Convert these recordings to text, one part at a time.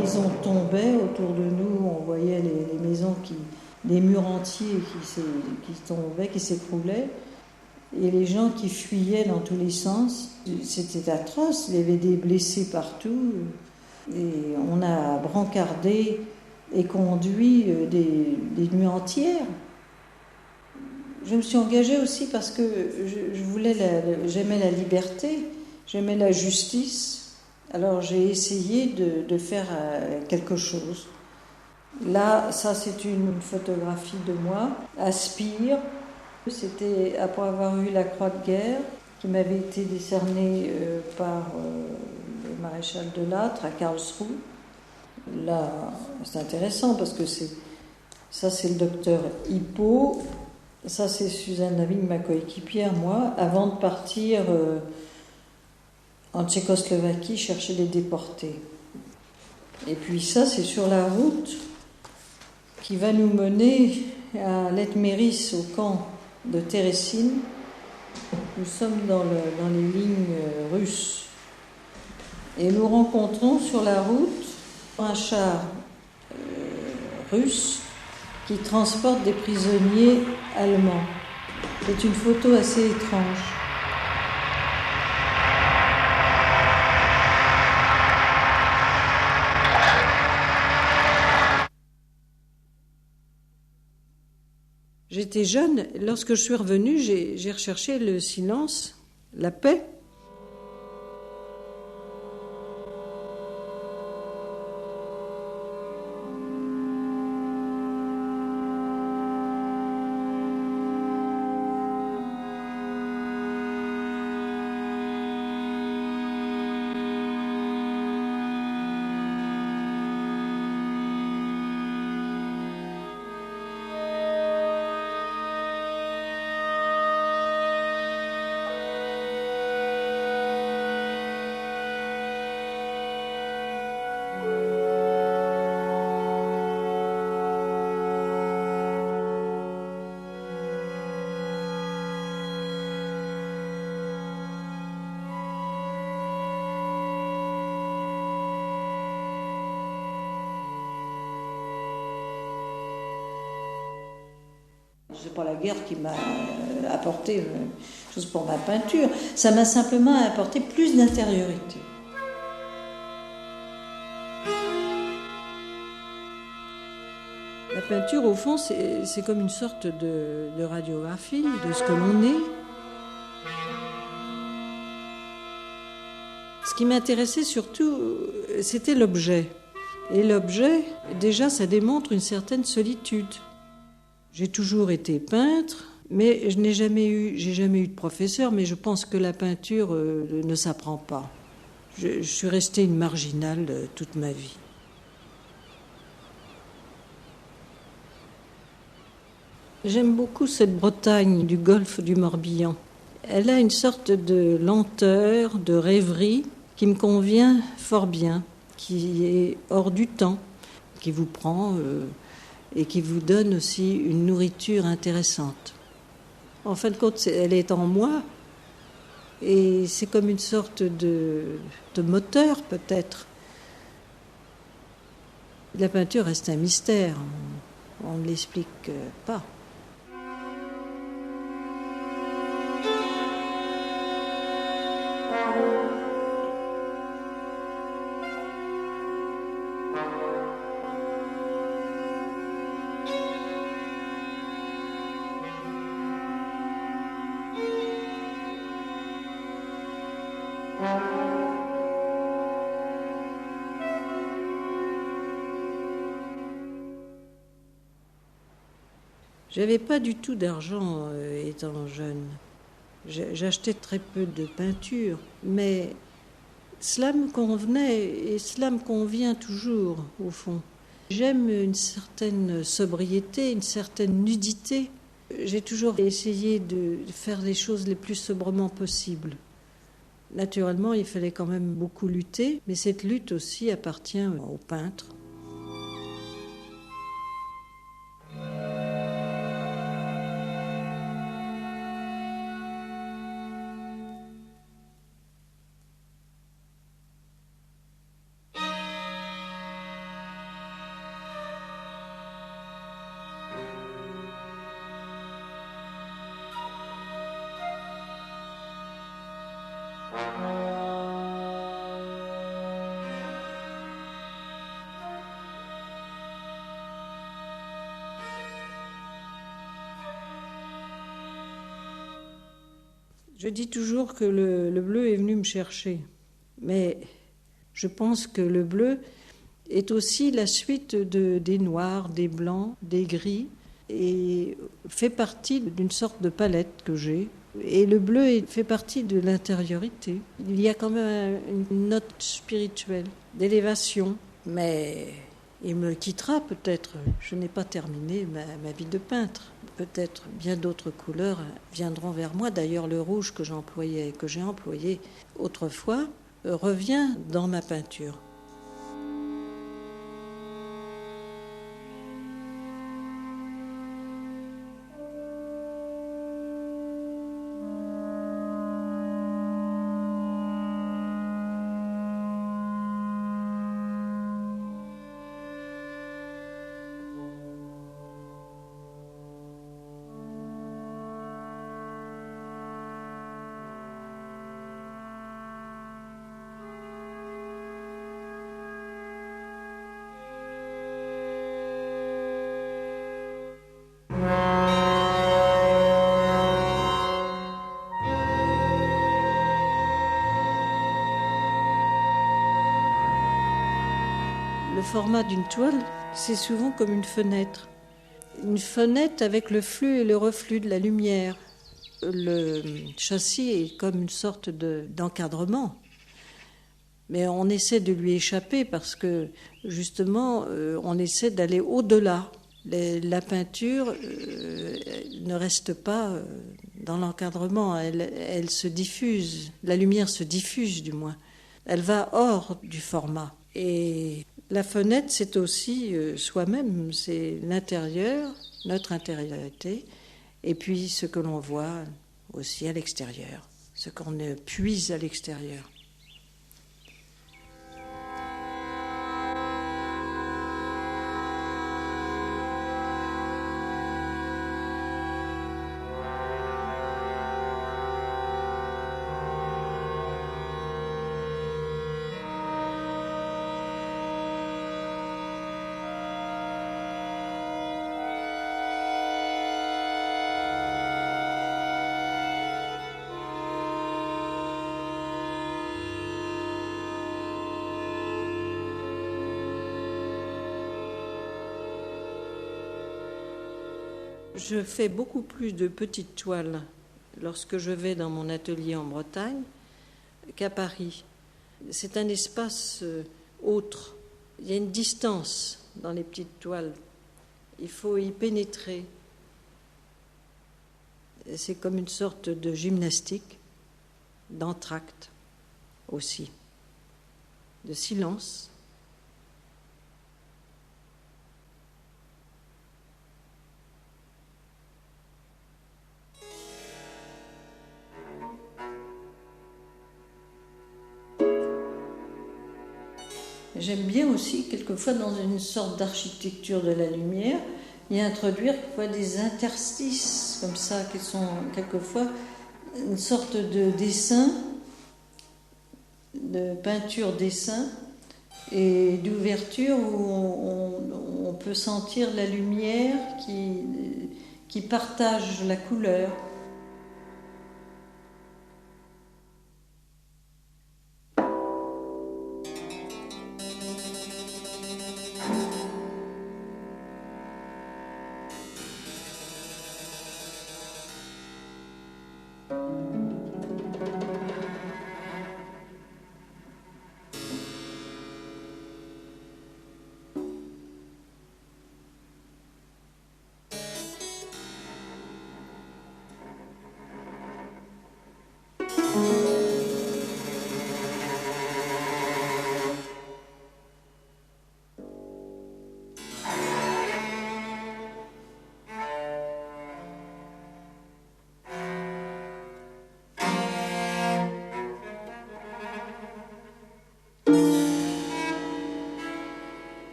maisons tombaient autour de nous, on voyait les maisons des murs entiers qui tombaient, qui s'écroulaient, et les gens qui fuyaient dans tous les sens. C'était atroce, il y avait des blessés partout, et on a brancardé et conduit des nuits entières. Je me suis engagée aussi parce que j'aimais la liberté, j'aimais la justice. Alors j'ai essayé de faire quelque chose. Là, ça c'est une photographie de moi, à Spire. C'était après avoir eu la Croix de guerre qui m'avait été décernée par le maréchal de Lattre à Karlsruhe. Là, c'est intéressant parce que ça c'est le docteur Hippo. Ça, c'est Suzanne Lavigne, ma coéquipière, moi, avant de partir en Tchécoslovaquie chercher les déportés. Et puis ça, c'est sur la route qui va nous mener à Letmeris, au camp de Terezín. Nous sommes dans les lignes russes. Et nous rencontrons sur la route un char russe qui transporte des prisonniers allemands. C'est une photo assez étrange. J'étais jeune, lorsque je suis revenue, j'ai recherché le silence, la paix. C'est pas la guerre qui m'a apporté chose pour ma peinture. Ça m'a simplement apporté plus d'intériorité. La peinture, au fond, c'est comme une sorte de radiographie de ce que l'on est. Ce qui m'intéressait surtout, c'était l'objet. Et l'objet, déjà, ça démontre une certaine solitude. J'ai toujours été peintre, mais j'ai jamais eu de professeur, mais je pense que la peinture ne s'apprend pas. Je suis restée une marginale toute ma vie. J'aime beaucoup cette Bretagne du golfe du Morbihan. Elle a une sorte de lenteur, de rêverie qui me convient fort bien, qui est hors du temps, qui vous prend et qui vous donne aussi une nourriture intéressante. En fin de compte, elle est en moi et c'est comme une sorte de moteur peut-être. La peinture reste un mystère, on ne l'explique pas. J'avais pas du tout d'argent étant jeune. J'achetais très peu de peinture, mais cela me convenait et cela me convient toujours, au fond. J'aime une certaine sobriété, une certaine nudité. J'ai toujours essayé de faire les choses les plus sobrement possible. Naturellement, il fallait quand même beaucoup lutter, mais cette lutte aussi appartient aux peintres. Je dis toujours que le bleu est venu me chercher, mais je pense que le bleu est aussi la suite des noirs, des blancs, des gris, et fait partie d'une sorte de palette que j'ai. Et le bleu fait partie de l'intériorité. Il y a quand même une note spirituelle, d'élévation, mais il me quittera peut-être. Je n'ai pas terminé ma vie de peintre. Peut-être bien d'autres couleurs viendront vers moi. D'ailleurs, le rouge que j'ai employé autrefois, revient dans ma peinture. Le format d'une toile, c'est souvent comme une fenêtre. Une fenêtre avec le flux et le reflux de la lumière. Le châssis est comme une sorte d'encadrement. Mais on essaie de lui échapper parce que, justement, on essaie d'aller au-delà. La peinture ne reste pas dans l'encadrement, elle se diffuse, la lumière se diffuse du moins. Elle va hors du format. Et la fenêtre, c'est aussi soi-même, c'est l'intérieur, notre intériorité, et puis ce que l'on voit aussi à l'extérieur, ce qu'on puise à l'extérieur. Je fais beaucoup plus de petites toiles lorsque je vais dans mon atelier en Bretagne qu'à Paris. C'est un espace autre. Il y a une distance dans les petites toiles. Il faut y pénétrer. C'est comme une sorte de gymnastique, d'entracte aussi, de silence. J'aime bien aussi, quelquefois, dans une sorte d'architecture de la lumière, y introduire des interstices comme ça, qui sont quelquefois une sorte de dessin, de peinture-dessin, et d'ouverture où on peut sentir la lumière qui partage la couleur.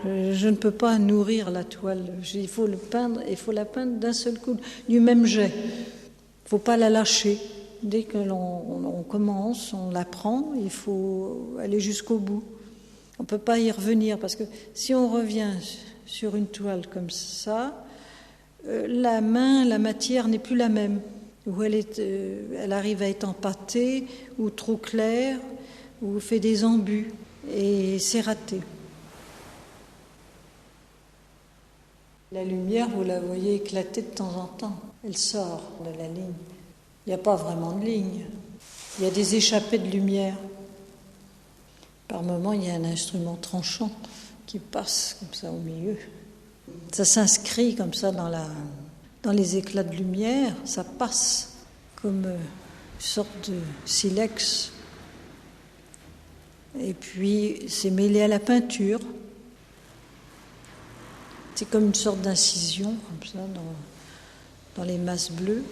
Je ne peux pas nourrir la toile. Il faut la peindre d'un seul coup, du même jet. Il ne faut pas la lâcher. Dès que l'on commence, on la prend, il faut aller jusqu'au bout. On ne peut pas y revenir, parce que si on revient sur une toile comme ça, la matière n'est plus la même. Ou elle arrive à être empâtée, ou trop claire, ou fait des embus, et c'est raté. La lumière, vous la voyez éclater de temps en temps. Elle sort de la ligne. Il n'y a pas vraiment de ligne. Il y a des échappées de lumière. Par moments, il y a un instrument tranchant qui passe comme ça au milieu. Ça s'inscrit comme ça dans les éclats de lumière. Ça passe comme une sorte de silex. Et puis, c'est mêlé à la peinture. C'est comme une sorte d'incision, comme ça, dans les masses bleues.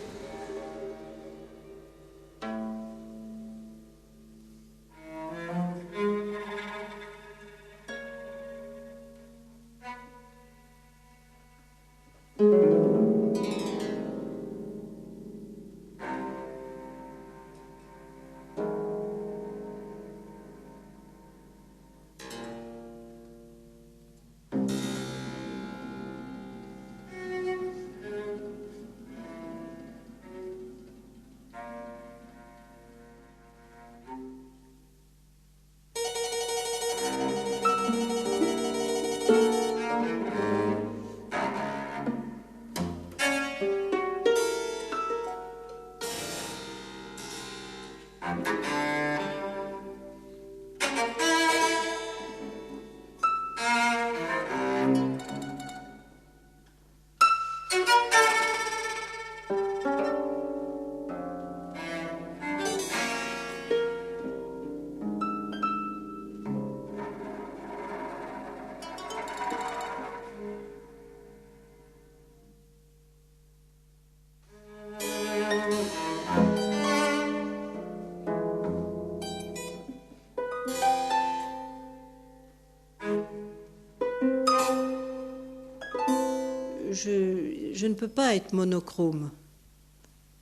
Je ne peux pas être monochrome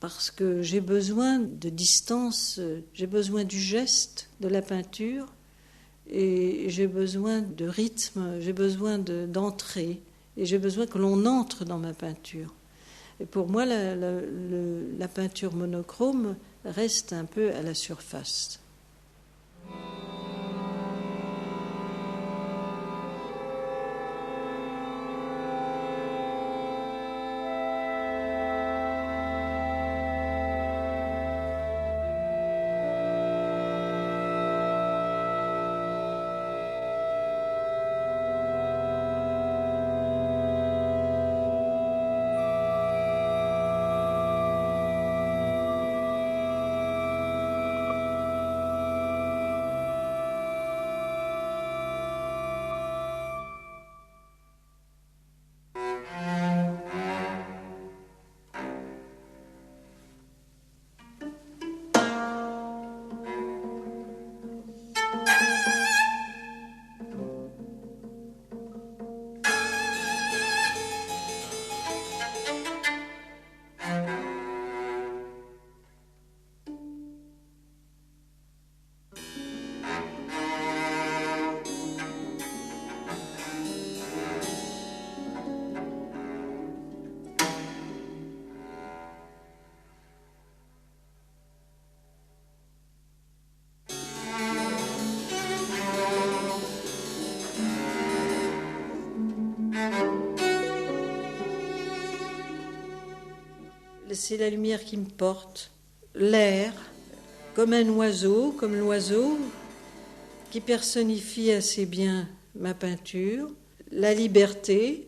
parce que j'ai besoin de distance, j'ai besoin du geste, de la peinture et j'ai besoin de rythme, j'ai besoin d'entrer et j'ai besoin que l'on entre dans ma peinture. Et pour moi, la peinture monochrome reste un peu à la surface. C'est la lumière qui me porte, l'air, comme un oiseau, comme l'oiseau, qui personnifie assez bien ma peinture, la liberté.